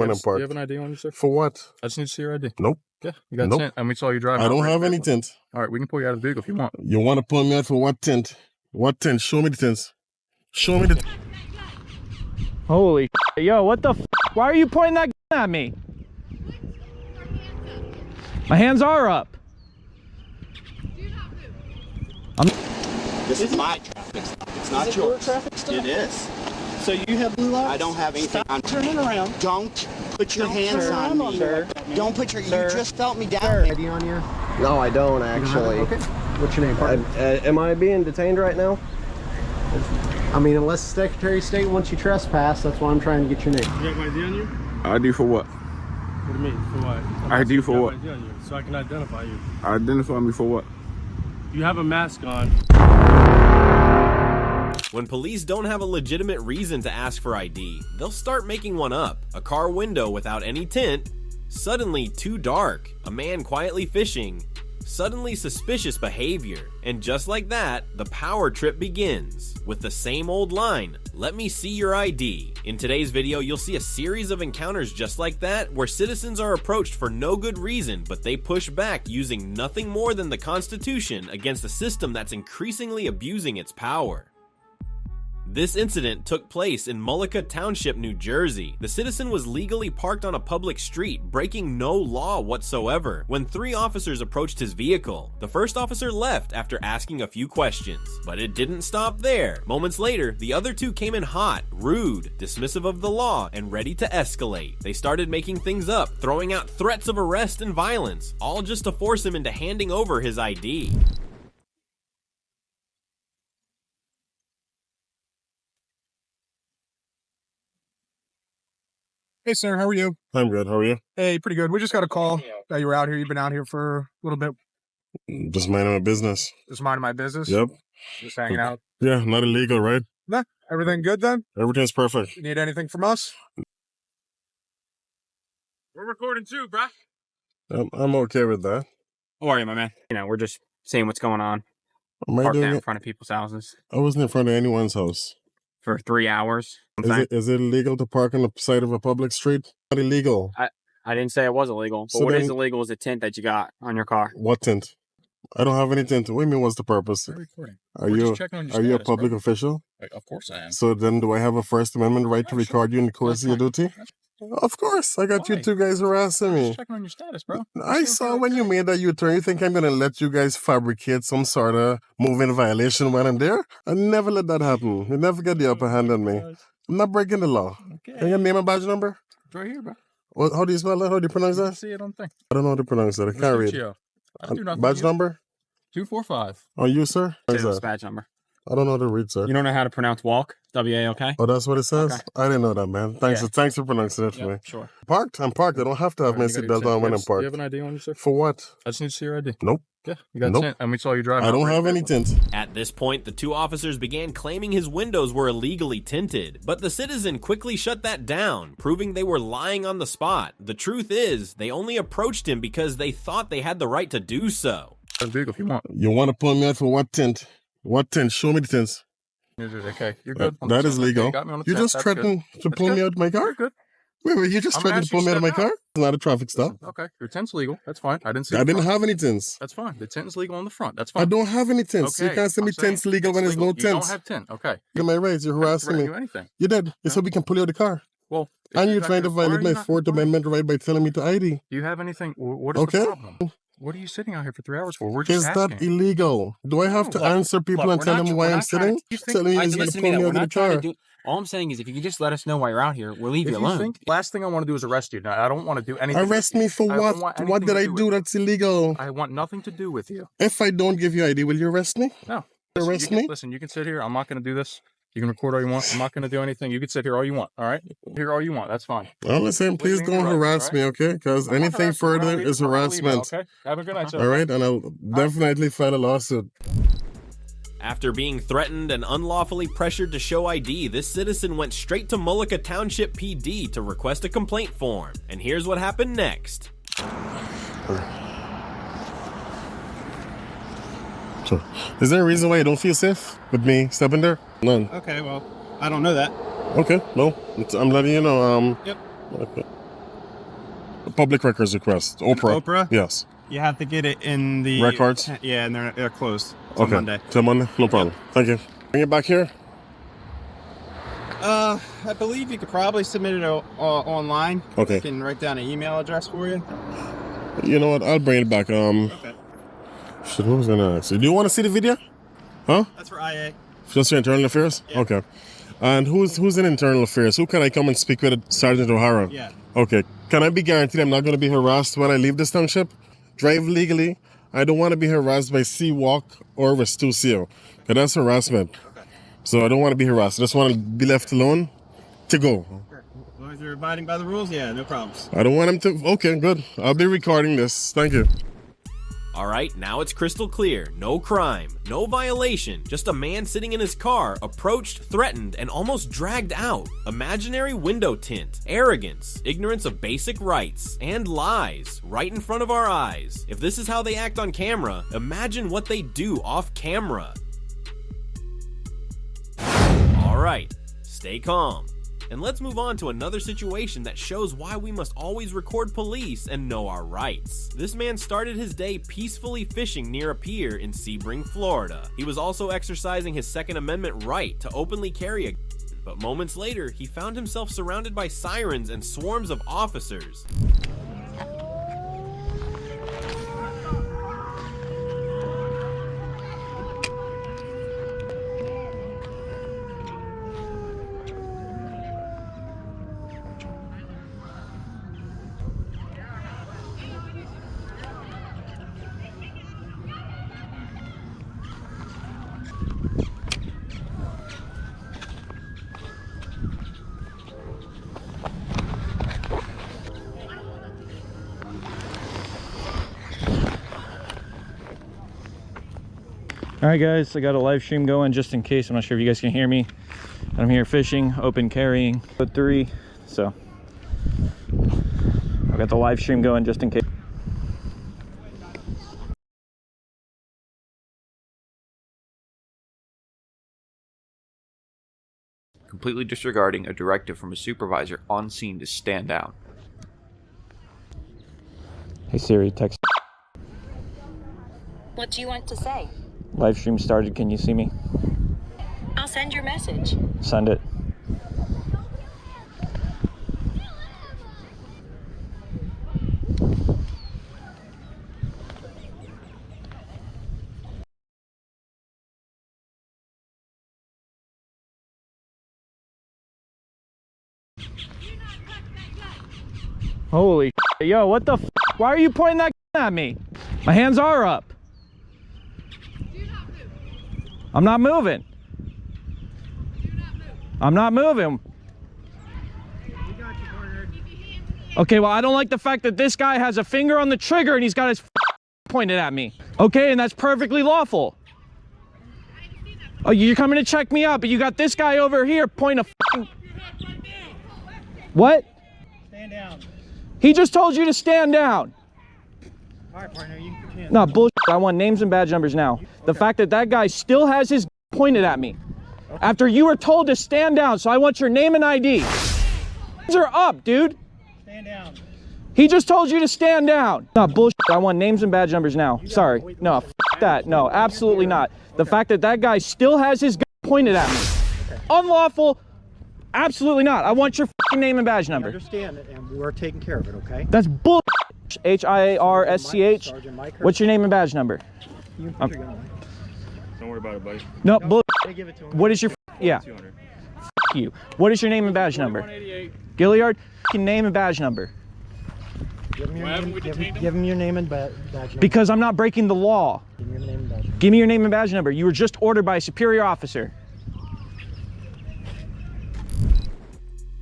when I'm parked. Do you have an ID on you, sir? For what? I just need to see your ID. Nope. Yeah, you got tint, and we saw you driving. I don't have any tint. All right, we can pull you out of the vehicle if you want. You want to pull me out for what tint? What tint? Show me the tints. Show me the... Holy yo, what the f? Why are you pointing that at me? My hands are up. This is my traffic stop. It's not your traffic stop. It is. So you have blue lights? I don't have anything on. Turning around. Don't put your hands on me. Sir. Don't put your. Sir. You just felt me down. Sir. ID on you? No, I don't actually. Okay. What's your name? Am I being detained right now? I mean, unless the Secretary of State wants you trespass, that's why I'm trying to get your name. You have ID on you? ID for what? What do you mean? For what? ID for what? ID on you, so I can identify you. Identify me for what? You have a mask on. When police don't have a legitimate reason to ask for ID, they'll start making one up. A car window without any tint, suddenly too dark, a man quietly fishing, suddenly suspicious behavior, and just like that, the power trip begins. With the same old line, let me see your ID. In today's video, you'll see a series of encounters just like that, where citizens are approached for no good reason, but they push back using nothing more than the Constitution against a system that's increasingly abusing its power. This incident took place in Mullica Township, New Jersey. The citizen was legally parked on a public street, breaking no law whatsoever, when 3 officers approached his vehicle. The first officer left after asking a few questions, but it didn't stop there. Moments later, the other 2 came in hot, rude, dismissive of the law, and ready to escalate. They started making things up, throwing out threats of arrest and violence, all just to force him into handing over his ID. Hey, sir, how are you? I'm good. How are you? Hey, pretty good. We just got a call that you were out here. You've been out here for a little bit. Just minding my business. Just minding my business? Yep. Just hanging out? Yeah, not illegal, right? Nah, everything good then? Everything's perfect. You need anything from us? We're recording too, bruh. I'm okay with that. How are you, my man? You know, we're just seeing what's going on. Am I Parked doing out in it? front of people's houses I wasn't in front of anyone's house. for 3 hours. Is it illegal to park on the side of a public street? Not illegal. I didn't say it was illegal, but So what is then- illegal is the tint that you got on your car. What tint? I don't have any tint. What do you mean, what's the purpose? We're recording. Are We're you just checking on your are you a status, public bro. official? Of course I am. So then do I have a First Amendment right to record you in the course of your duty? Of course. I got you Why? 2 guys harassing me. Just checking on your status, bro. I saw when you made that U-turn. You think I'm going to let you guys fabricate some sort of moving violation when I'm there? I never let that happen. You never get the upper hand on me. I'm not breaking the law. Okay. Can you name a badge number? It's right here, bro. How do you spell that? How do you pronounce You can that? see it on the thing. I don't know how to pronounce that. I can't read. Vespuccio. I do nothing Badge to you. number? 245. Oh, you, sir? What is Sales that? badge number. I don't know how to read, sir. You don't know how to pronounce walk? W-A-L-K? Oh, that's what it says? Okay. I didn't know that, man. Thanks, Yeah. thanks for pronouncing it for me. Sure. Parked? I'm parked. I don't have to have my Alright, you got your seatbelt tint. on when I'm Do you have parked. an ID on you, sir? For what? I just need to see your ID. Nope. Yeah, you got Nope. tint, and we saw you driving. I don't have any tint. At this point, the 2 officers began claiming his windows were illegally tinted, but the citizen quickly shut that down, proving they were lying on the spot. The truth is, they only approached him because they thought they had the right to do so. If you want. You want to pull me out for what tint? What tint? Show me the tints. Okay, you're good. on That the is tint. legal. You got me on the You tint. just That's threatened to That's pull me good. out of my car? You're good. Wait, you just I'm threatened gonna to pull ask me you out of my to step car? It's not a traffic stop. Okay, your tint's legal. That's fine. I didn't see. I the didn't front. have any tints. That's fine. The tint is legal on the front. That's I fine. don't have any tints. Okay, You can't say me I'm saying tints legal when it's there's no legal. You tints. don't have tint. Okay. Get my rights. You're I didn't harassing threaten me. you anything. You did. So we can pull you out of the car. Well, And if you're not trying to gonna- why violate are my you not 4th gonna- Amendment right by telling me to ID. Do you have anything? What is Okay. the problem? What are you sitting out here for 3 hours for? We're just Is asking. that illegal? Do I have to Look, answer people look, and we're tell not them tr- why we're I'm not trying to- sitting? You think- Telling me All right, he's so going to listen to pull me, me though. out We're of the not trying car. to do... All I'm saying is if you can just let us know why you're out here, we'll leave If you you alone. think, last thing I want to do is arrest you. No, I don't want to do anything. Arrest me for I don't what? want What anything did to I do do with that's illegal? I want nothing to do with you. If I don't give you ID, will you arrest me? No. Arrest me? Listen, you can sit here. I'm not going to do this. You can record all you want. I'm not going to do anything. You can sit here all you want. All right? Here all you want. That's fine. Well, listen, please Leave me don't your rights, harass all me, okay? Because I'm not anything harassing you. further I'll is leave it. harassment. Okay? Have a good night, sir. All right? And I'll definitely file a lawsuit. After being threatened and unlawfully pressured to show ID, this citizen went straight to Mullica Township PD to request a complaint form. And here's what happened next. So, is there a reason why you don't feel safe with me stepping there? None. Okay, well, I don't know that. Okay, no. I'm letting you know. Yep. Okay. Public records request. Oprah. Oprah? Yes. You have to get it in the Records? Yeah, and they're closed till Okay. Monday. Till Monday? No problem. Thank you. Bring it back here. I believe you could probably submit it online. Okay. I can write down an email address for you. You know what? I'll bring it back. Okay. Shit, what was I gonna ask you? Do you want to see the video? Huh? That's for IA. Just your internal affairs? Yeah. Okay. And who's in internal affairs? Who can I come and speak with? Sergeant O'Hara? Yeah. Okay. Can I be guaranteed I'm not going to be harassed when I leave this township? Drive legally. I don't want to be harassed by Sidewalk or Retaliation. Because that's harassment. Okay. So I don't want to be harassed. I just want to be left alone to go. Sure. As long as you're abiding by the rules, yeah, no problems. I don't want him to... Okay, good. I'll be recording this. Thank you. Alright, now it's crystal clear. No crime, no violation, just a man sitting in his car, approached, threatened, and almost dragged out. Imaginary window tint, arrogance, ignorance of basic rights, and lies right in front of our eyes. If this is how they act on camera, imagine what they do off camera. Alright, stay calm. And let's move on to another situation that shows why we must always record police and know our rights. This man started his day peacefully fishing near a pier in Sebring, Florida. He was also exercising his Second Amendment right to openly carry a gun, but moments later, he found himself surrounded by sirens and swarms of officers. All right, guys, I got a live stream going just in case. I'm not sure if you guys can hear me. I'm here fishing, open carrying, code 3. So I've got the live stream going just in case. Completely disregarding a directive from a supervisor on scene to stand down. Hey Siri, text. What do you want to say? Live stream started. Can you see me? I'll send your message. Send it. Holy shit. Yo, what the f? Why are you pointing that at me? My hands are up. I'm not moving. I'm not moving. Okay, well, I don't like the fact that this guy has a finger on the trigger and he's got his pointed at me. Okay, and that's perfectly lawful. Oh, you're coming to check me out, but you got this guy over here pointing a What? Stand down. He just told you to stand down. All right, partner, you can. No, bullshit. I want names and badge numbers now. Okay. The fact that that guy still has his pointed at me. Okay. After you were told to stand down, so I want your name and ID. Hands are up, dude. Stand down. He just told you to stand down. No, bullshit. I want names and badge numbers now. Sorry. No, f that. No, absolutely not. The fact that that guy still has his pointed at me. Okay. Unlawful. Absolutely not. I want your name and badge number. I understand it, and we're taking care of it, okay? That's bull. H-I-A-R-S-C-H. What's your name and badge number? You can put your gun away. Don't worry about it, buddy. No, bull. Give it to him. What is your yeah? You. What is your name and badge number? Gilliard. Name and badge number. Give him your name and badge number. Because I'm not breaking the law. Give me your name and badge number. Give me your name and badge number. You were just ordered by a superior officer.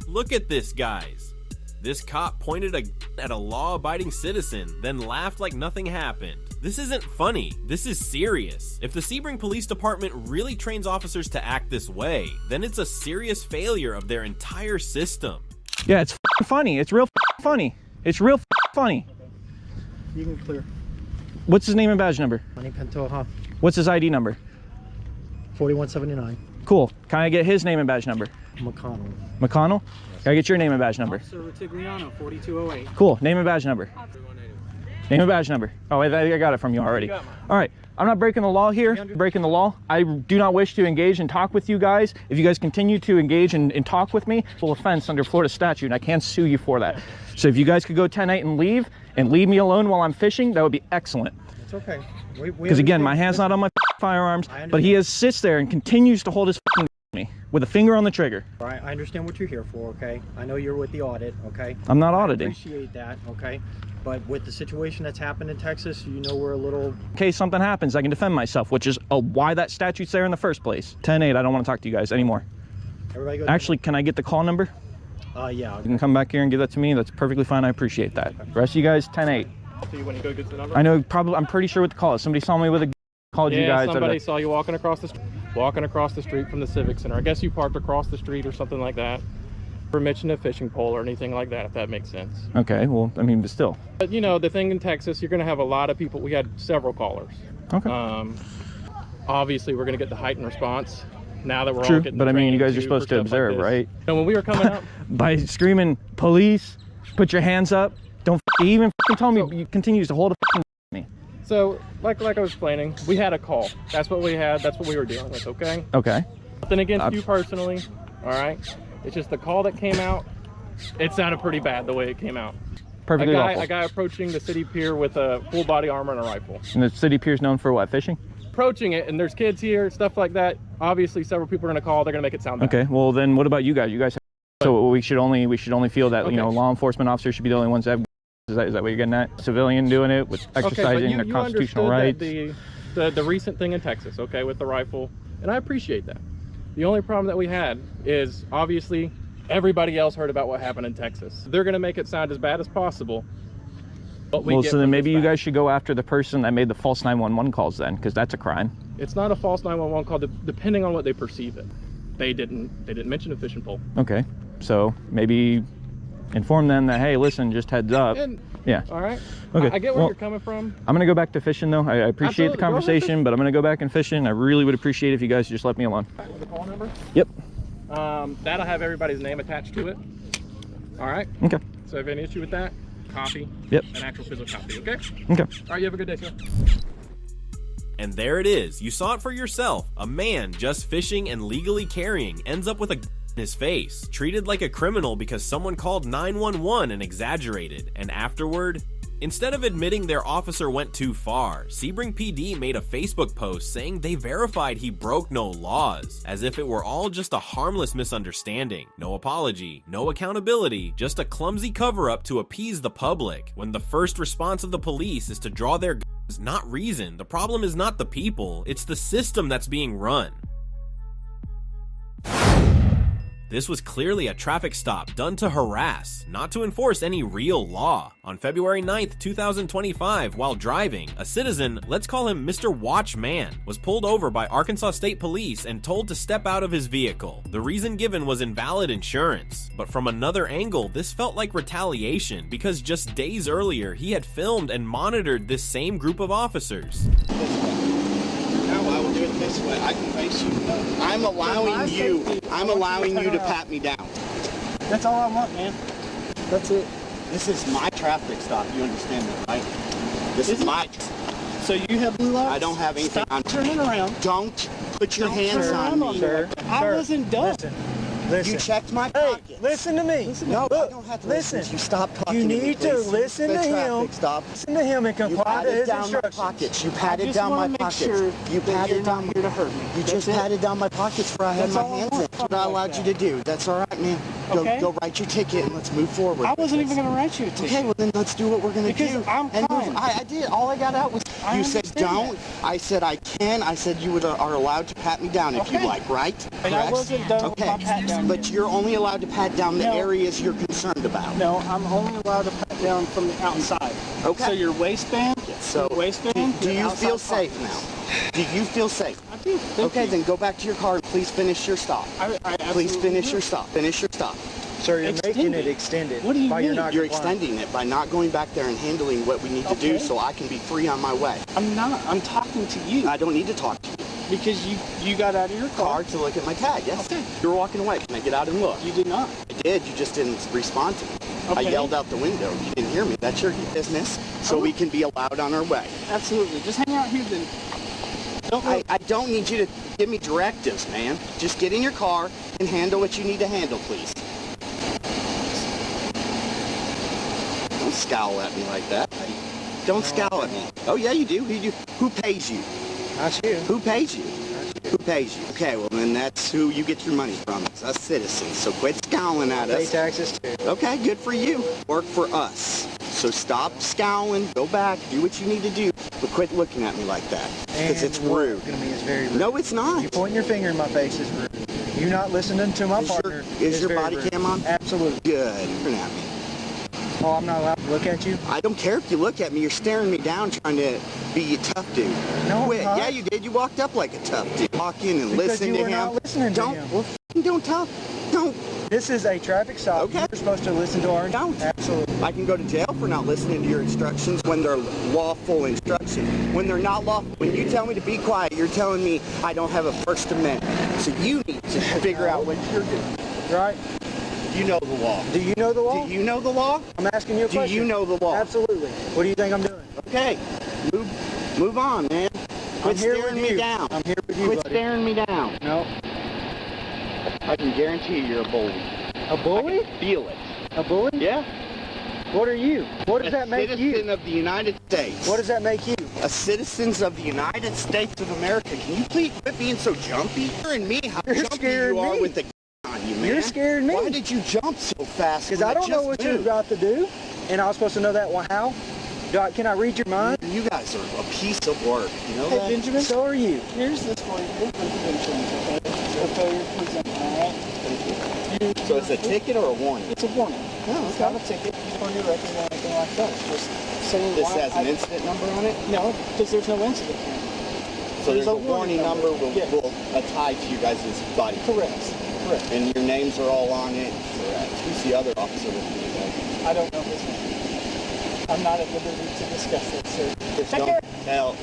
Look at this, guys. This cop pointed a gun at a law-abiding citizen, then laughed like nothing happened. This isn't funny, this is serious. If the Sebring Police Department really trains officers to act this way, then it's a serious failure of their entire system. Yeah, it's funny. It's real funny. It's real funny. You can clear. What's his name and badge number? Manny Pantoja. What's his ID number? 4179. Cool. Can I get his name and badge number? McConnell. McConnell? Yes. Can I get your name and badge number? Officer Retaliation, 4208. Cool. Name and badge number. Name and badge number. Oh, wait, I got it from you already. All right. I'm not breaking the law here. Breaking the law. I do not wish to engage and talk with you guys. If you guys continue to engage and talk with me, full offense under Florida statute, and I can sue you for that. So if you guys could go 10-8 and leave me alone while I'm fishing, that would be excellent. It's okay. Because again, my hand's not on my firearms, but he sits there and continues to hold his me with a finger on the trigger. All right, I understand what you're here for, okay? I know you're with the audit, okay? I'm not auditing. I appreciate that, okay? But with the situation that's happened in Texas, you know we're a little... In case something happens, I can defend myself, which is why that statute's there in the first place. 10-8, I don't want to talk to you guys anymore. Everybody go. Actually, can I get the call number? Yeah. You can come back here and give that to me. That's perfectly fine. I appreciate that. The rest of you guys, 10-8. So you want to go get the number? I know, probably, I'm pretty sure what the call is. Somebody saw me with a called you guys. Somebody saw you walking across the street from the Civic Center. I guess you parked across the street or something like that. Never mentioned a fishing pole or anything like that, if that makes sense. Okay, well, I mean, but still. But you know, the thing in Texas, you're going to have a lot of people. We had several callers. Okay. Obviously, we're going to get the heightened response now that we're True, all getting. But I mean, you guys are for supposed to stuff like observe, this. right? And when we were coming up, by screaming, "Police! Put your hands up!" Don't he even tell me. You continues to hold me. So, like I was explaining, we had a call. That's what we had. That's what we were dealing with. Okay. Okay. Nothing against you personally. All right. It's just the call that came out. It sounded pretty bad the way it came out. Perfectly lawful. A guy approaching the city pier with a full body armor and a rifle. And the city pier is known for what? Fishing? Approaching it, and there's kids here, stuff like that. Obviously, several people are going to call. They're going to make it sound bad. Okay. Well, then what about you guys? You guys. So we should only feel that law enforcement officers should be the only ones that have. Is that what you're getting at? Civilian doing it with exercising their constitutional rights. The recent thing in Texas, okay, with the rifle, and I appreciate that. The only problem that we had is obviously everybody else heard about what happened in Texas. They're going to make it sound as bad as possible. But well, so then maybe you guys should go after the person that made the false 911 calls then, because that's a crime. It's not a false 911 call, depending on what they perceive it. They didn't mention a fishing pole. Okay, so maybe inform them that, hey, listen, just heads up. Yeah. All right. Okay. I get where you're coming from. I'm gonna go back to fishing though. I appreciate the conversation, but I'm gonna go back and fishing. I really would appreciate if you guys just let me alone. The call number? Yep. That'll have everybody's name attached to it. All right. Okay. So if you have any issue with that, copy. Yep. An actual physical copy. Okay. Okay. All right. You have a good day, sir. And there it is. You saw it for yourself. A man just fishing and legally carrying ends up with a in his face, treated like a criminal because someone called 911 and exaggerated, and afterward, instead of admitting their officer went too far, Sebring PD made a Facebook post saying they verified he broke no laws, as if it were all just a harmless misunderstanding. No apology, no accountability, just a clumsy cover-up to appease the public, when the first response of the police is to draw their guns, not reason. The problem is not the people, it's the system that's being run. This was clearly a traffic stop done to harass, not to enforce any real law. On February 9th, 2025, while driving, a citizen, let's call him Mr. Watchman, was pulled over by Arkansas State Police and told to step out of his vehicle. The reason given was invalid insurance. But from another angle, this felt like retaliation because just days earlier, he had filmed and monitored this same group of officers. I will do it this way. I can face you. I'm allowing you to pat me down. That's all I want, man. That's it. This is my traffic stop. You understand that, right? This is my. So you have blue lights? I don't have anything. I'm turning around. Don't put your hands on me. Sir. I wasn't done. Listen. You checked my pocket. Listen to me. No, I don't have to listen. You stop talking to me, You need to please. listen to him. Listen to him and comply to his instructions. You patted down my pockets. You patted down my pockets. You patted down. Here to hurt me. You just patted down my pockets where I had my hands in. That's what I allowed you to do. That's all right, man. Go write your ticket and let's move forward. I wasn't even going to write you a ticket. Okay, well then let's do what we're going to do. Because I'm fine. I did. All I got out was you said don't. I said I can. I said you are allowed to pat me down if you like, right? And I wasn't done with my pat down. But you're only allowed to pat down the areas you're concerned about. No, I'm only allowed to pat down from the outside. Okay. So your waistband. So do you feel safe now? Do you feel safe? I do. Okay, then go back to your car and please finish your stop. Please finish your stop. Finish your stop. Sir, you're making it extended. What do you mean? You're extending it by not going back there and handling what we need to do so I can be free on my way. I'm not. I'm talking to you. I don't need to talk to you. Because you got out of your car. To look at my tag, yes. Okay. You were walking away. Can I get out and look? You did not. I did. You just didn't respond to me. Okay. I yelled out the window. You didn't hear me. That's your business. So we can be allowed on our way. Absolutely. Just hang out here then. I don't need you to give me directives, man. Just get in your car and handle what you need to handle, please. Don't scowl at me like that. Don't scowl at me. Oh, yeah, you do. You do. Who pays you? Not you. Who pays you? Who pays you? Okay, well, then that's who you get your money from. It's us citizens. So quit scowling at Pay us. taxes too. Okay, good for you. Work for us. So stop scowling, go back, do what you need to do, but quit looking at me like that. Because it's rude. It's very rude. No, it's not. You pointing your finger in my face is rude. You not listening to my partner Is your very body rude. cam on? Absolutely. Good. Looking at me. Oh, I'm not allowed to look at you? I don't care if you look at me. You're staring me down trying to be a tough dude. No, I'm Quit. not. Yeah, you did. You walked up like a tough dude. Walking and Because listening you to were him. not listening to don't, him. Well, don't talk. Don't. This is a traffic stop. Okay. You're supposed to listen to our... Don't. Absolutely. I can go to jail for not listening to your instructions when they're lawful instruction. When they're not lawful, when you tell me to be quiet, you're telling me I don't have a First Amendment. So you need to figure out what you're doing. Right? You know the law. Do you know the law? Do you know the law? I'm asking you a question. Do you know the law? Absolutely. What do you think I'm doing? Okay. Move on, man. Quit I'm here staring with me you. down. I'm here with you, Quit buddy. staring me down. No. I can guarantee you're a bully. A bully? I can feel it. A bully? Yeah. What are you? What does that make A citizen you? of the United States. What does that make you? A citizens of the United States of America. Can you please quit being so jumpy? You're scaring me how You're jumpy scaring you are me. with the on you, man. You're scaring me. Why did you jump so fast? Because I don't know what you're about to do, and I was supposed to know that. Well, how? Can I read your mind? You guys are a piece of work. You know Hey, that? Benjamin. So are you. Here's this for you. Here's the insurance, okay? So failure to present, all right? So it's a ticket or a warning? It's a warning. Oh, It's not a ticket for your record or anything like that. It's just saying This why has an incident number on it? No, because there's no incident. So there's a warning number will tie to you guys' body. Correct. Correct. And your names are all on it? Correct. Who's the other officer with you guys? I don't know his name. I'm not at liberty to discuss this, sir. Just Take don't care. tell.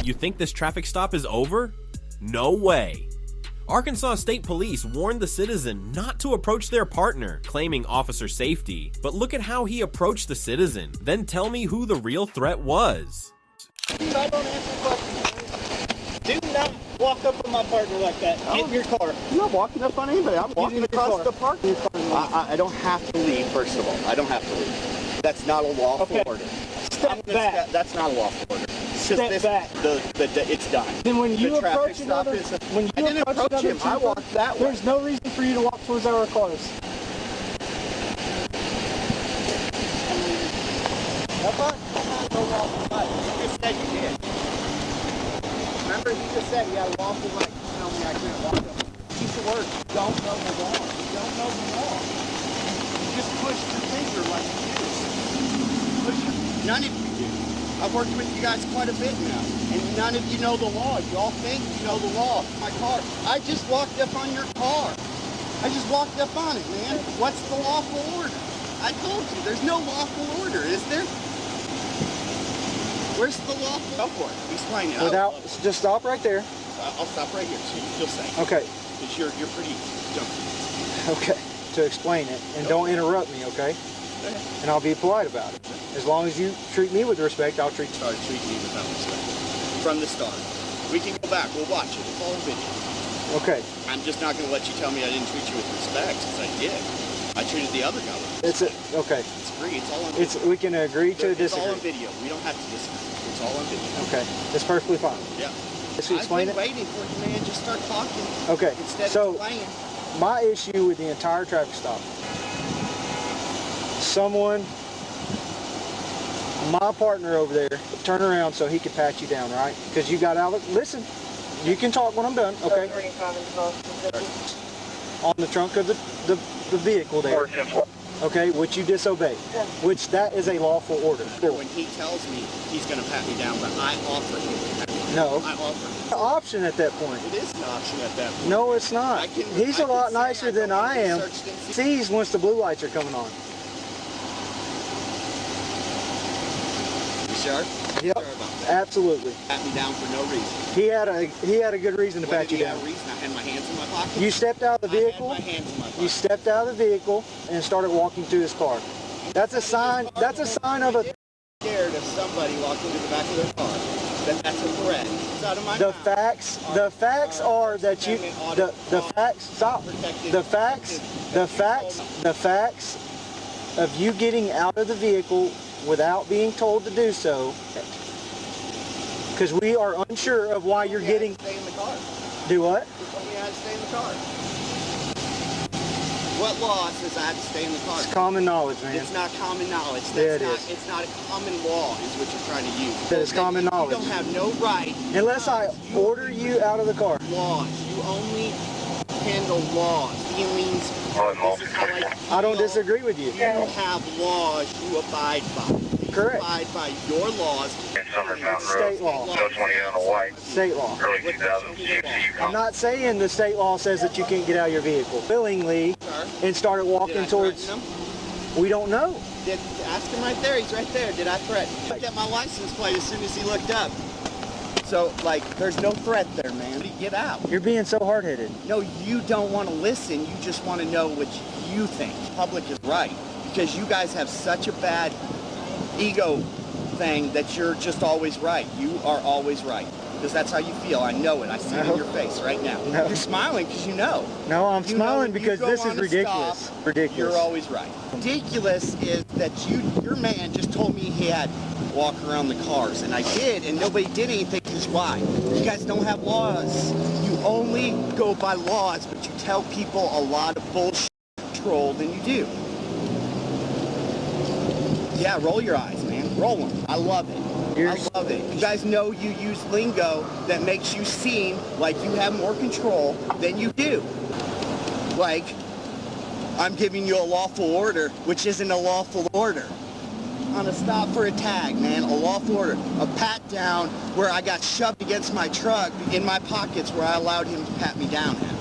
You think this traffic stop is over? No way. Arkansas State Police warned the citizen not to approach their partner, claiming officer safety. But look at how he approached the citizen. Then tell me who the real threat was. Dude, I don't answer questions. Do not walk up on my partner like that. Get in your car. I'm not walking up on anybody. I'm walking across the park. I don't have to leave, first of all. I don't have to leave. That's not a lawful order. Step back. That's not a lawful order. Step back. It's done. Then when you The traffic approach stop another, is- when you I didn't approach him. I walked that way. There's no reason for you to walk towards our cars. No lawful right. You just said you did. Remember, he just said he had a lawful right to tell me I couldn't walk up. Piece of work. You don't know the law. You don't know the law. You just push your finger like you do. None of you do. I've worked with you guys quite a bit now, and none of you know the law. You all think you know the law. My car. I just walked up on your car. I just walked up on it, man. What's the lawful order? I told you, there's no lawful order, is there? Where's the lawful? Go for it. Explain it. Without, just stop right there. I'll stop right here. So you'll say. Okay. Because you're pretty jumpy. Okay. To explain it, and don't interrupt me, okay? And I'll be polite about it. As long as you treat me with respect, I'll treat you. Sorry, treat me without respect. From the start. We can go back. We'll watch it. It's all in video. Okay. I'm just not going to let you tell me I didn't treat you with respect, since I did. I treated the other guy with respect. Okay. It's free. It's all on video. We can agree to It's disagree. all on video. We don't have to disagree. It's all on video. Okay. It's perfectly fine. Yeah. Just explain I've been waiting for you, man. Just start talking. Okay. Instead So, of playing. my issue with the entire traffic stop, someone, my partner over there, turn around so he can pat you down, right? Because you got out. Listen, you can talk when I'm done, okay? On the trunk of the vehicle there, okay, which you disobeyed, which that is a lawful order. When he tells me he's going to pat me down, but I offer him to pat me down. No. I offer him. An option at that point. It is an option at that point. No, it's not. He's a lot nicer than I am. Sees once the blue lights are coming on. You sure? Yep. Sure about that? Absolutely. Pat me down for no reason. He had a good reason to What pat did you he have down. a reason? I had my hands in my pocket. You stepped out of the vehicle. I had my hands in my pocket. You stepped out of the vehicle and started walking to his car. That's a sign. That's a sign of a. Scared of somebody walking to the back of their car. That's a threat. It's out of my The mouth. facts are that you. The facts. Stop. The facts of you getting out of the vehicle without being told to do so. Because we are unsure of why you're getting. Stay in the car. Do what? You told me I had to stay in the car. What law says I have to stay in the car? It's common knowledge, man. It's not common knowledge. Yeah, it That's is. It's not a common law, is what you're trying to use. That is common knowledge. You don't have no right. Unless I order you out of the car. Laws. You only handle laws. Feelings. This is how I don't disagree with you. You have laws you abide by. Correct. Abide by your laws. State law. State law. I'm not saying the state law says that you can't get out of your vehicle willingly and started walking towards. We don't know. Ask him right there. He's right there. Did I threaten? He looked at my license plate as soon as he looked up. So, like, there's no threat there, man. Get out. You're being so hard-headed. No, you don't want to listen. You just want to know what you think. The public is right. Because you guys have such a bad ego thing that you're just always right. You are always right. Because that's how you feel. I know it. I see it in your face right now. No. You're smiling because you know. No, I'm You smiling know if because you go this on is a ridiculous. stop, Ridiculous. You're always right. Ridiculous is that your man just told me he had walk around the cars, and I did, and nobody did anything. Is why you guys don't have laws. You only go by laws, but you tell people a lot of bullshit troll than you do. Yeah, roll your eyes, man. Roll them. I love it. I love it. You guys know you use lingo that makes you seem like you have more control than you do. Like, I'm giving you a lawful order, which isn't a lawful order. On a stop for a tag, man, a lawful order. A pat down where I got shoved against my truck in my pockets where I allowed him to pat me down at.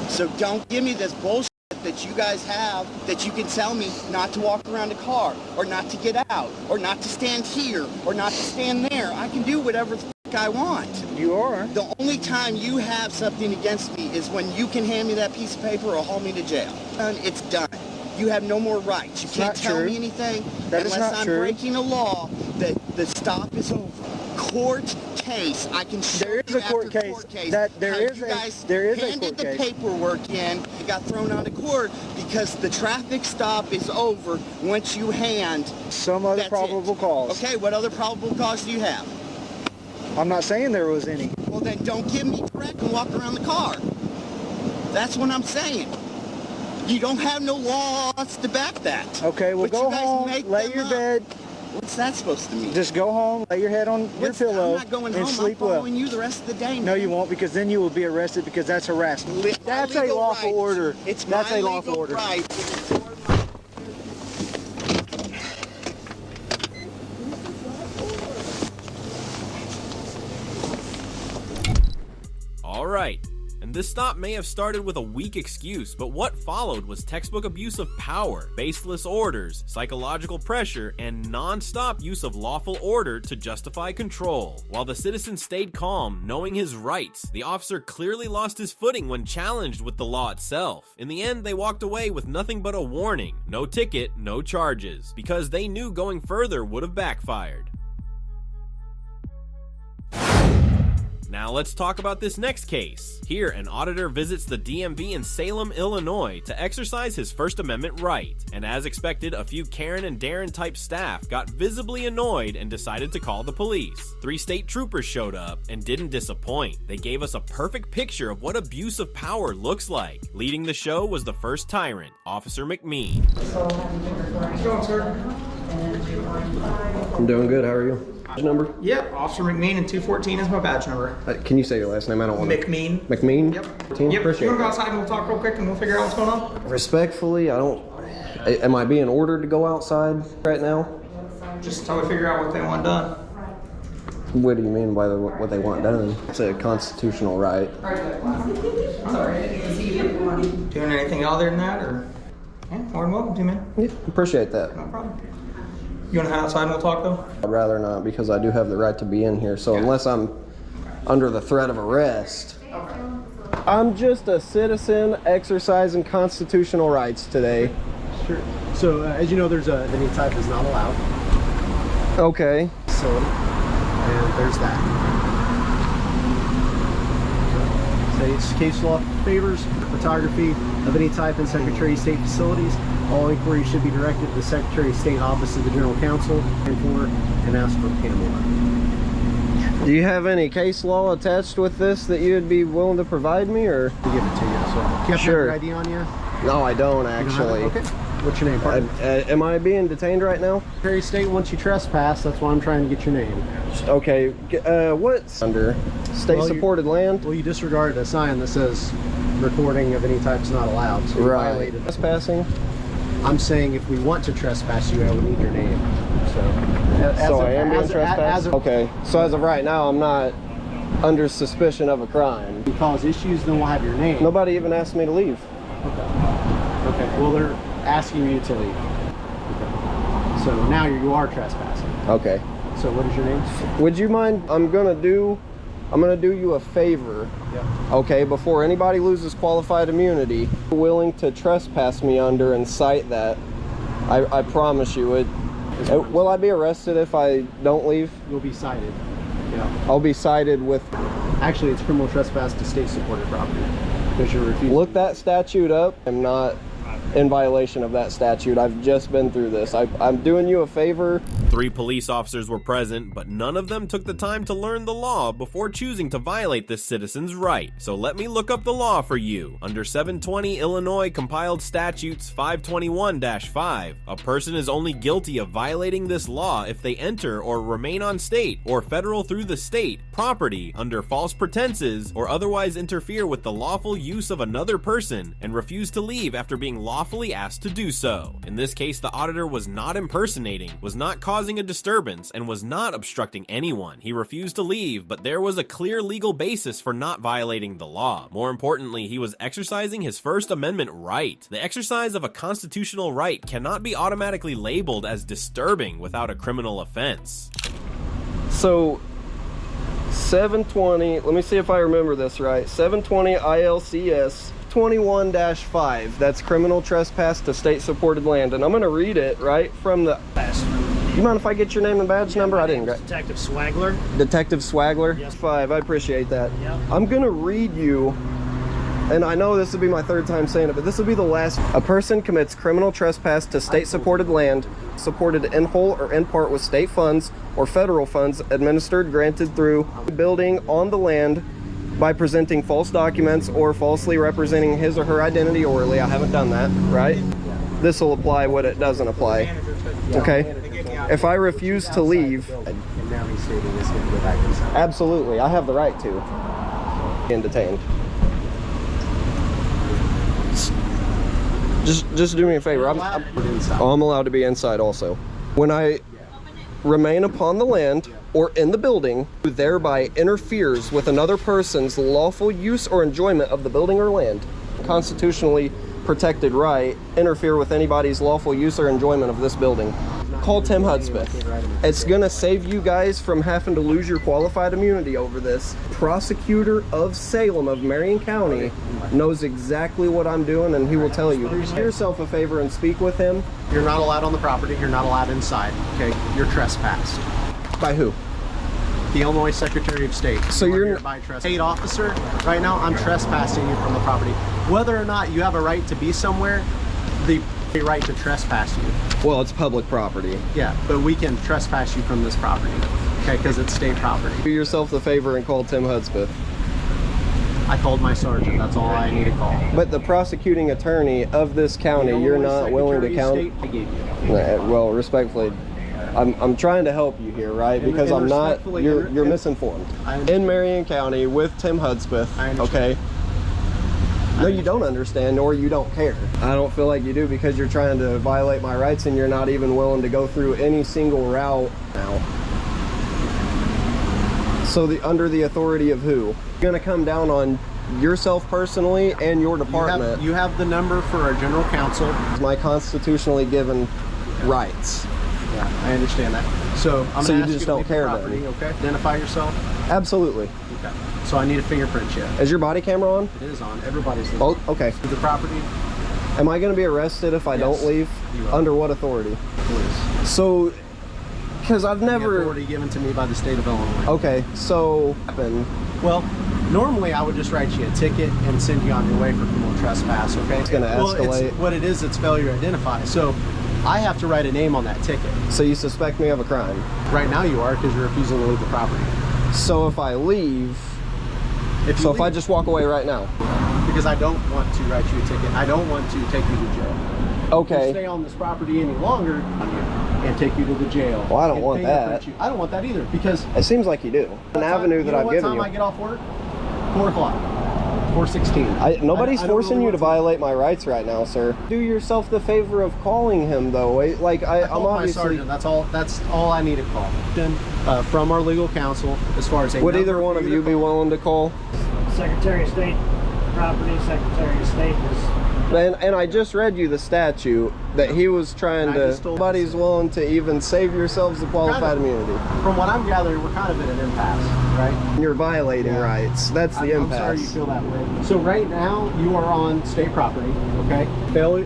So don't give me this bullshit that you guys have that you can tell me not to walk around a car or not to get out or not to stand here or not to stand there. I can do whatever the fuck I want. You are. The only time you have something against me is when you can hand me that piece of paper or haul me to jail. And it's done. You have no more rights. You can't tell me anything unless I'm breaking a law that the stop is over. Court case. I can show There is you a court after case. court case That there how is you a guys there is a handed court the case. paperwork in. It got thrown out of court because the traffic stop is over once you hand some other probable cause. Okay, what other probable cause do you have? I'm not saying there was any. Well, then don't give me correct and walk around the car. That's what I'm saying. You don't have no laws to back that. Okay, well, But go you guys home, make lay them your up. bed. What's that supposed to mean? Just go home, lay your head on your pillow, I'm not going and home. sleep I'm well. following you the rest of the day. No, you won't, because then you will be arrested because that's harassment. That's a lawful order. It's That's my a lawful legal order. right. Alright, and this stop may have started with a weak excuse, but what followed was textbook abuse of power, baseless orders, psychological pressure, and non-stop use of lawful order to justify control. While the citizen stayed calm, knowing his rights, the officer clearly lost his footing when challenged with the law itself. In the end, they walked away with nothing but a warning, no ticket, no charges, because they knew going further would have backfired. Now let's talk about this next case. Here, an auditor visits the DMV in Salem, Illinois to exercise his First Amendment right. And as expected, a few Karen and Darren type staff got visibly annoyed and decided to call the police. 3 state troopers showed up and didn't disappoint. They gave us a perfect picture of what abuse of power looks like. Leading the show was the first tyrant, Officer McMean. How's it going, sir? I'm doing good. How are you? Number? Yep, Officer McMean, and 214 is my badge number. Can you say your last name? I don't want to. McMean. McMean? Yep. Appreciate You want to go that. outside and we'll talk real quick and we'll figure out what's going on? Respectfully, I don't. Am I being ordered to go outside right now? Just until we figure out what they want done. What do you mean by what they want done? It's a constitutional right. Doing anything other than that, or? Yeah, more than welcome to, man. Yeah, appreciate that. No problem. You want to head outside and we'll talk though? I'd rather not because I do have the right to be in here. So unless I'm under the threat of arrest. I'm just a citizen exercising constitutional rights today. Sure. So as you know, there's any type is not allowed. Okay. Facility. And there's that. State's case law favors photography of any type in Secretary of State facilities. All inquiries should be directed to the Secretary of State Office of the General Counsel and ask for Pamela. Do you have any case law attached with this that you'd be willing to provide me, or? To give it to you. So, do you have Sure. your ID on you? No, I don't actually. Okay. What's your name, partner? Am I being detained right now? Secretary of State wants you trespass. That's why I'm trying to get your name. Okay. What's under state-supported land? Well, you disregarded a sign that says recording of any type is not allowed. So you violated trespassing. I'm saying if we want to trespass you, I would need your name. So I am being trespassed? Okay. So as of right now, I'm not under suspicion of a crime. If you cause issues, then we'll have your name. Nobody even asked me to leave. Okay. Well, they're asking you to leave. Okay. So now you are trespassing. Okay. So what is your name? Would you mind? I'm gonna do you a favor. Yeah. Okay, before anybody loses qualified immunity, you're willing to trespass me under and cite that. I promise you it. Will I be arrested if I don't leave? You'll be cited. Yeah. I'll be cited with. Actually, it's criminal trespass to state-supported property. Because you're refusing. Look that statute up. I'm not in violation of that statute. I've just been through this. I'm doing you a favor. 3 police officers were present, but none of them took the time to learn the law before choosing to violate this citizen's right. So let me look up the law for you. Under 720 Illinois Compiled Statutes 521-5, a person is only guilty of violating this law if they enter or remain on state or federal through the state property under false pretenses or otherwise interfere with the lawful use of another person and refuse to leave after being lawfully asked to do so. In this case, the auditor was not impersonating, was not causing a disturbance, and was not obstructing anyone. He refused to leave, but there was a clear legal basis for not violating the law. More importantly, he was exercising his First Amendment right. The exercise of a constitutional right cannot be automatically labeled as disturbing without a criminal offense. So 720, let me see if I remember this right. 720 ILCS 21-5, that's criminal trespass to state-supported land. And I'm going to read it right from the... You mind if I get your name and badge number? I didn't get Detective Swagler. Detective Swagler? Yes. 5, I appreciate that. Yep. I'm going to read you, and I know this will be my 3rd time saying it, but this will be the last. A person commits criminal trespass to state-supported land, supported in whole or in part with state funds or federal funds administered, granted through building on the land by presenting false documents or falsely representing his or her identity orally. I haven't done that, right? This will apply what it doesn't apply. Okay? If I refuse to leave, And now he's stating he's going to go back inside. absolutely, I have the right to. Being detained. Just do me a favor. I'm allowed to be inside also. When I remain upon the land or in the building who thereby interferes with another person's lawful use or enjoyment of the building or land, constitutionally protected right, interfere with anybody's lawful use or enjoyment of this building. Call Tim Hudspeth. It's gonna save you guys from having to lose your qualified immunity over this. Prosecutor of Salem of Marion County knows exactly what I'm doing, and he will tell you. Do yourself a favor and speak with him. You're not allowed on the property. You're not allowed inside. Okay, you're trespassed. By who? The Illinois Secretary of State. So you're by state officer. Right now, I'm trespassing you from the property. Whether or not you have a right to be somewhere, the right to trespass you. Well, it's public property. Yeah, but we can trespass you from this property, okay, because it's state property. Do yourself the favor and call Tim Hudspeth. I called my sergeant. That's all I need to call. But the prosecuting attorney of this county, you're not willing to count. I gave you. Well, respectfully, I'm trying to help you here, right? Because I'm not. You're misinformed. In Marion County with Tim Hudspeth. Okay. No, you don't understand, or you don't care. I don't feel like you do, because you're trying to violate my rights and you're not even willing to go through any single route now. So under the authority of who? You're gonna come down on yourself personally and your department. You have the number for our general counsel. My constitutionally given rights. Yeah, I understand that. So I'm So you gonna ask just you to don't leave the care property, then? okay? Identify yourself. Absolutely. Okay. So I need a fingerprint check. Is your body camera on? It is on. Everybody's on. Oh, okay. To the property. Am I going to be arrested if I Yes, don't leave? you will. Under what authority? Police. So, because I've The never. authority given to me by the state of Illinois. Okay, so. Well, normally I would just write you a ticket and send you on your way for criminal trespass, okay? It's gonna escalate. What it is, it's failure to identify. So I have to write a name on that ticket. So you suspect me of a crime? Right now you are, because you're refusing to leave the property. So if I leave. If I just walk away right now? Because I don't want to write you a ticket. I don't want to take you to jail. Okay. If you stay on this property any longer and take you to the jail. Well, I don't want that. I don't want that either, because it seems like you do. An avenue that I've given you. What time I get off work? 4 o'clock. 4:16. Nobody's I don't forcing really you to want violate my rights right now, sir. Do yourself the favor of calling him, though. Like I'm called my obviously. sergeant. That's all I need to call. From our legal counsel, as far as would either one of you be willing to call? Secretary of State property. Secretary of State is. And I just read you the statute that he was trying to. Nobody's willing to even save yourselves the qualified immunity. From what I'm gathering, we're kind of at an impasse, right? You're violating rights. That's the impasse. I'm sorry you feel that way. So right now, you are on state property, okay?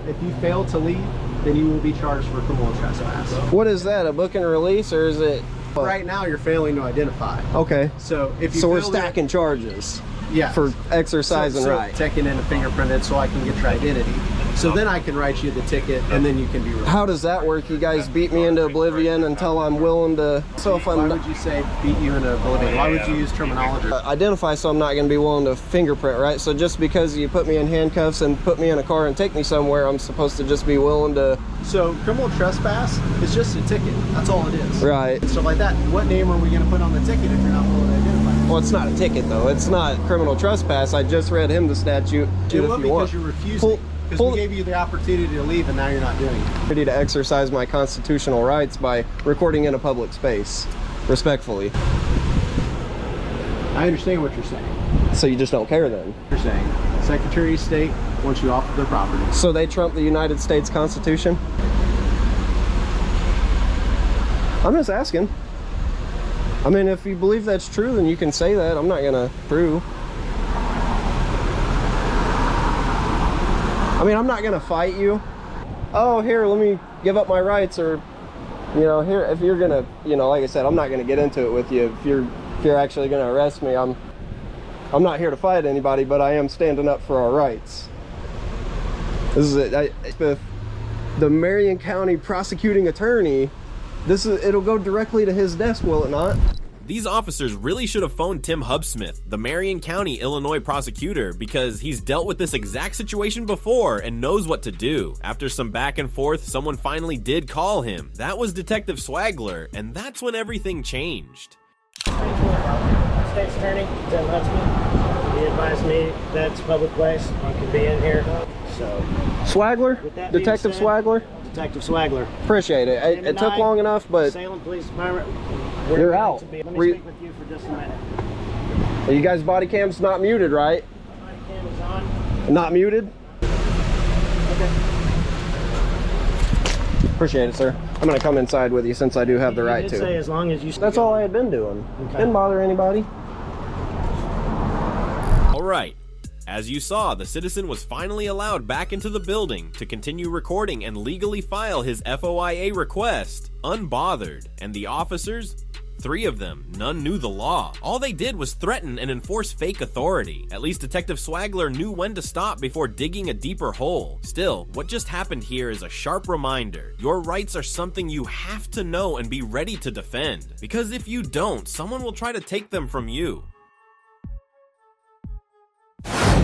If you fail to leave, then you will be charged for criminal trespass. What is that, a book and release, or is it? Right now, you're failing to identify. Okay. So if you so we're fail stacking charges. Yeah. For exercising rights. Taking in a fingerprinted so I can get your identity. So then I can write you the ticket, and then you can be released. How does that work? You guys beat me into oblivion until I'm willing to. So if I'm. Why would you say beat you into oblivion? Why would you use terminology? Identify, so I'm not going to be willing to fingerprint, right? So just because you put me in handcuffs and put me in a car and take me somewhere, I'm supposed to just be willing to. So criminal trespass is just a ticket. That's all it is. Right. And stuff like that. What name are we going to put on the ticket if you're not willing to identify? Well, it's not a ticket though. It's not criminal trespass. I just read him the statute. You will, because you're refusing. Because we gave you the opportunity to leave, and now you're not doing it. Ready to exercise my constitutional rights by recording in a public space, respectfully. I understand what you're saying. So you just don't care then? You're saying Secretary of State wants you off of their property. So they trump the United States Constitution? I'm just asking. I mean, if you believe that's true, then you can say that. I'm not gonna prove. I mean, I'm not gonna fight you. Oh, here, let me give up my rights, or, you know, here, if you're gonna, you know, like I said, I'm not gonna get into it with you. If you're actually gonna arrest me, I'm not here to fight anybody, but I am standing up for our rights. This is it. The Marion County prosecuting attorney. It'll go directly to his desk, will it not? These officers really should have phoned Tim Hubsmith, the Marion County, Illinois prosecutor, because he's dealt with this exact situation before and knows what to do. After some back and forth, someone finally did call him. That was Detective Swagler, and that's when everything changed. State's Attorney, Tim Hubsmith. He advised me that's a public place. You can be in here. So, Swagler? Detective Swagler? Detective Swagler. Appreciate it. It took long enough, but Salem Police Department. You're out. Let me speak with you for just a minute. Are you guys' body cam's not muted, right? Body cam is on. Not muted? Okay. Appreciate it, sir. I'm gonna come inside with you since I do have the right did to. say as long as you. That's all I had been doing. Okay. Didn't bother anybody. All right. As you saw, the citizen was finally allowed back into the building to continue recording and legally file his FOIA request, unbothered, and the officers, 3 of them, none knew the law. All they did was threaten and enforce fake authority. At least Detective Swagler knew when to stop before digging a deeper hole. Still, what just happened here is a sharp reminder. Your rights are something you have to know and be ready to defend. Because if you don't, someone will try to take them from you.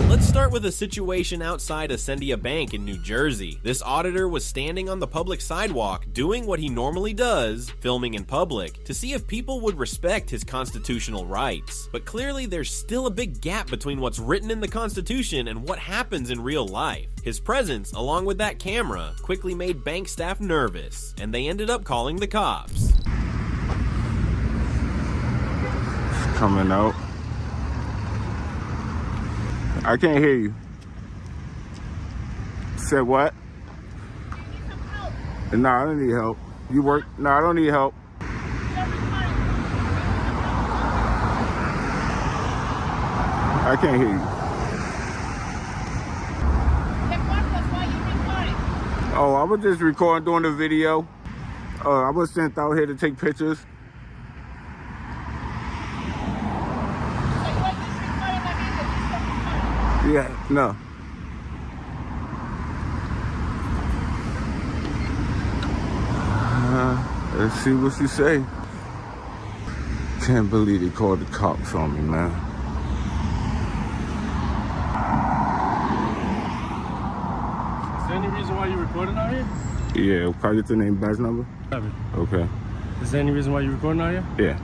Let's start with a situation outside Ascendia Bank in New Jersey. This auditor was standing on the public sidewalk doing what he normally does, filming in public, to see if people would respect his constitutional rights. But clearly there's still a big gap between what's written in the Constitution and what happens in real life. His presence, along with that camera, quickly made bank staff nervous, and they ended up calling the cops. Coming out. I can't hear you. Said what? No, I don't need help. You work? No, I don't need help. I can't hear you. Oh, I was just recording, doing the video. I was sent out here to take pictures. Yeah, no. Let's see what she say. Can't believe they called the cops on me, man. Is there any reason why you're recording out here? Yeah, can I get your name, badge number? Okay. Is there any reason why you're recording out here? Yeah.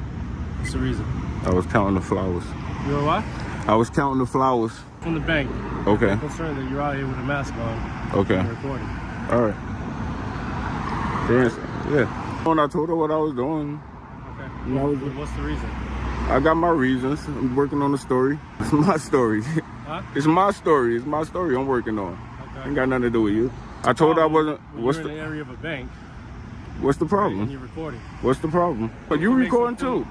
What's the reason? I was counting the flowers. You were what? I was counting the flowers. From the bank. Okay. I'm concerned that you're out here with a mask on. Okay. And recording. All right. Yeah. When I told her what I was doing. Okay. You know, What's the reason? I got my reasons. I'm working on the story. It's my story. Huh? It's my story. It's my story I'm working on. Okay. Ain't got nothing to do with you. I told her I wasn't. What's you're in the area of a bank. What's the problem? And you're recording. What's the problem? But you recording too?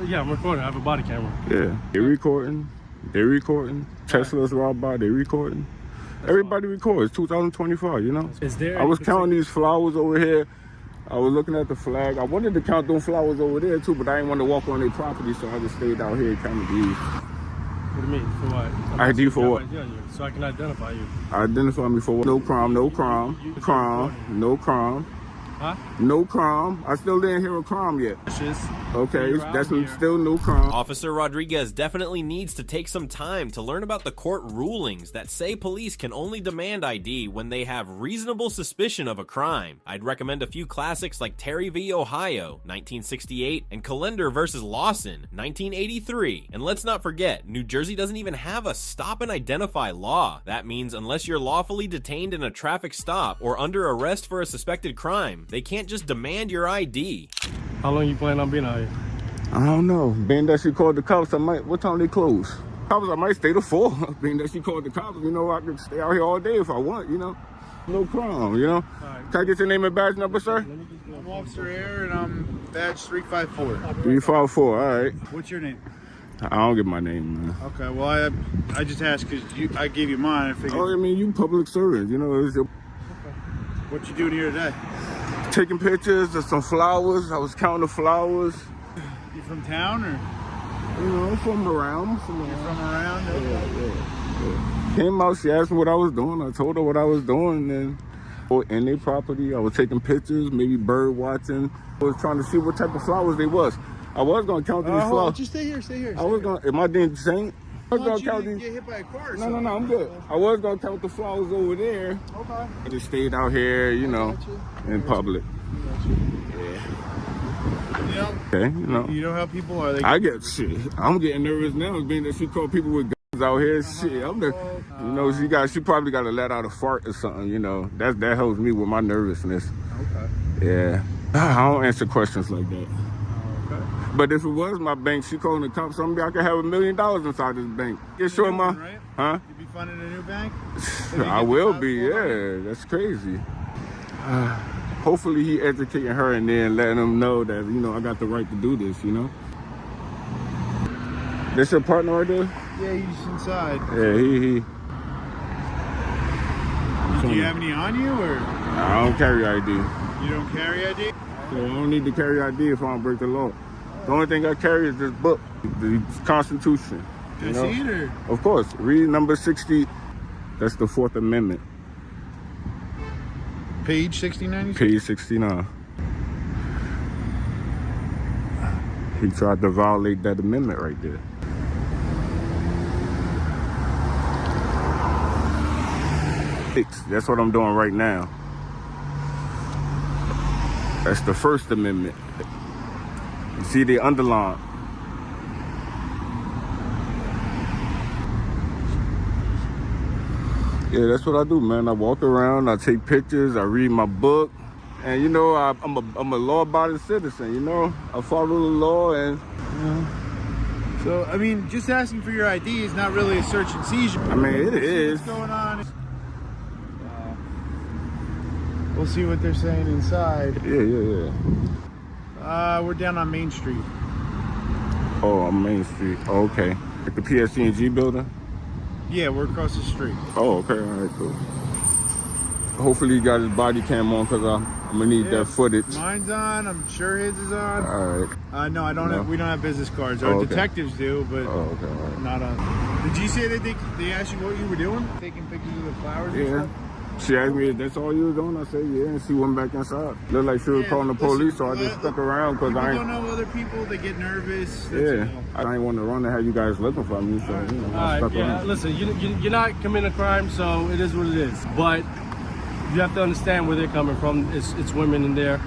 Yeah, I'm recording. I have a body camera. Yeah, they're recording. They're recording. Tesla's robbed by. They're recording. Everybody records. 2025. You know. Is there? I was counting these flowers over here. I was looking at the flag. I wanted to count them flowers over there too, but I didn't want to walk on their property, so I just stayed out here counting these. What do you mean? For what? ID for what? So I can identify you. Identify me for what? No crime, no crime. Crime, no crime. Huh? No crime. I still didn't hear a crime yet. Okay, that's still no crime. Officer Rodriguez definitely needs to take some time to learn about the court rulings that say police can only demand ID when they have reasonable suspicion of a crime. I'd recommend a few classics like Terry v. Ohio, 1968, and Callender versus Lawson, 1983. And let's not forget, New Jersey doesn't even have a stop and identify law. That means unless you're lawfully detained in a traffic stop or under arrest for a suspected crime, they can't just demand your ID. How long you plan on being out here? I don't know. Being that she called the cops, I might. What time they close? Cops, I might stay to 4. Being that she called the cops, you know, I could stay out here all day if I want. You know, no crime. You know. Right. Can I get your name and badge number, sir? I'm Officer Air, and I'm badge 354. 354. All right. What's your name? I don't get my name, man. Okay. Well, I just asked because I gave you mine. I figured. Oh, I mean, you public servant. You know, it's your. Okay. What you doing here today? Taking pictures of some flowers. I was counting the flowers. You from town or? You know, I'm from around. You're from around? Okay. Yeah. Came out, she asked me what I was doing. I told her what I was doing, and in their property, I was taking pictures, maybe bird watching. I was trying to see what type of flowers they was. I was gonna count these flowers. Just stay here, stay here. I was gonna. Am I doing the same? I was gonna count these. Get hit by a car or No, I'm good. I was gonna count the flowers over there. Okay. I just stayed out here, you know, in public. Yeah. Okay, you know. You know how people are. I get shit. I'm getting nervous now, being that she called people with guns out here. Shit, I'm the, you know, she probably got to let out a fart or something. You know, that helps me with my nervousness. Okay. Yeah, I don't answer questions like that. Okay. But if it was my bank, she calling the cops on me, I could have $1 million inside this bank. Get sure my, right? Huh? You be funding a new bank? I will be. Yeah, that's crazy. Hopefully he educating her and then letting them know that, you know, I got the right to do this, you know? This your partner right there? Yeah, he's inside. Yeah, he. Do you have any on you or? I don't carry ID. You don't carry ID? So I don't need to carry ID if I don't break the law. The only thing I carry is this book, the Constitution. Can I see it or? Of course. Read number 60. That's the 4th Amendment. Page 69? Page 69. He tried to violate that amendment right there. That's what I'm doing right now. That's the First Amendment. You see the underline. Yeah, that's what I do, man. I walk around, I take pictures, I read my book, and you know, I'm a law-abiding citizen. You know, I follow the law, and you know. So I mean, just asking for your ID is not really a search and seizure. I mean, it is. What's going on? Well, we'll see what they're saying inside. Yeah. We're down on Main Street. Oh, on Main Street. Oh, okay. At the PSG building? Yeah, we're across the street. Oh, okay. All right, cool. Hopefully he got his body cam on, because I'm gonna need that footage. Mine's on. I'm sure his is on. All right. No, I don't have. We don't have business cards. Our detectives do, but not on. Did you say that they asked you what you were doing? Taking pictures of the flowers? Yeah. And stuff? She asked me if that's all you was doing. I said, yeah, and she went back inside. Looked like she was calling the police, so I just stuck around because I don't know other people. They get nervous. I didn't want to run to have you guys looking for me, so I stuck around. Listen, you're not committing a crime, so it is what it is. But you have to understand where they're coming from. It's women in there.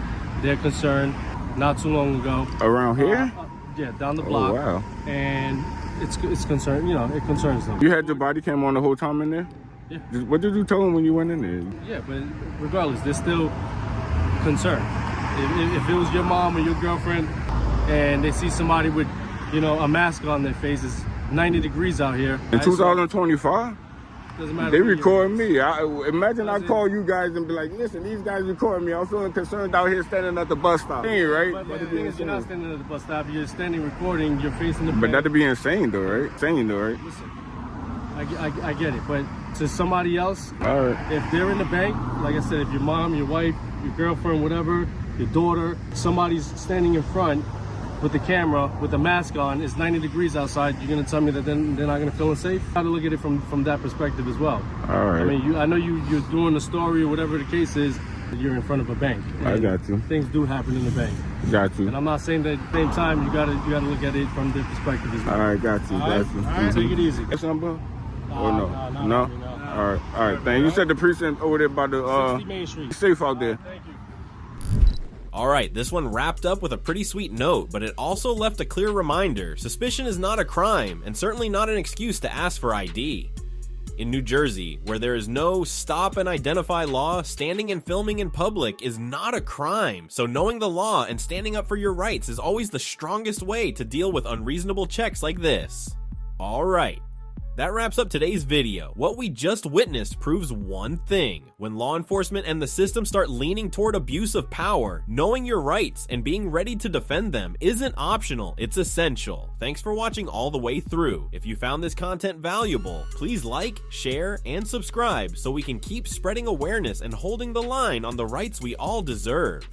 They're concerned. Not too long ago. Around here? Yeah, down the block. Oh, wow. And it's concerned. You know, it concerns them. You had your body cam on the whole time in there? Yeah. What did you tell them when you went in there? Yeah, but regardless, they're still concerned. If it was your mom or your girlfriend and they see somebody with, you know, a mask on their face, it's 90 degrees out here. In 2025? Doesn't matter. They record me. Imagine I call you guys and be like, listen, these guys record me. I'm feeling concerned out here standing at the bus stop. Right? But the thing is, you're not standing at the bus stop. You're standing recording. You're facing the bank. But that'd be insane though, right? Insane though, right? Listen, I get it, but to somebody else, all right. If they're in the bank, like I said, if your mom, your wife, your girlfriend, whatever, your daughter, somebody's standing in front with the camera with a mask on, it's 90 degrees outside, you're gonna tell me that then they're not gonna feel unsafe? How to look at it from that perspective as well. All right. I mean, I know you're doing a story or whatever the case is. You're in front of a bank. I got you. Things do happen in the bank. Got you. And I'm not saying that at the same time you gotta look at it from their perspective as well. All right, got you. All right, take it easy. That's number? Or no? All right. Thank you. You said the precinct over there by the 60 Main Street. Safe out there. Thank you. Alright, this one wrapped up with a pretty sweet note, but it also left a clear reminder. Suspicion is not a crime, and certainly not an excuse to ask for ID. In New Jersey, where there is no stop and identify law, standing and filming in public is not a crime, so knowing the law and standing up for your rights is always the strongest way to deal with unreasonable checks like this. Alright. That wraps up today's video. What we just witnessed proves one thing. When law enforcement and the system start leaning toward abuse of power, knowing your rights and being ready to defend them isn't optional, it's essential. Thanks for watching all the way through. If you found this content valuable, please like, share, and subscribe so we can keep spreading awareness and holding the line on the rights we all deserve.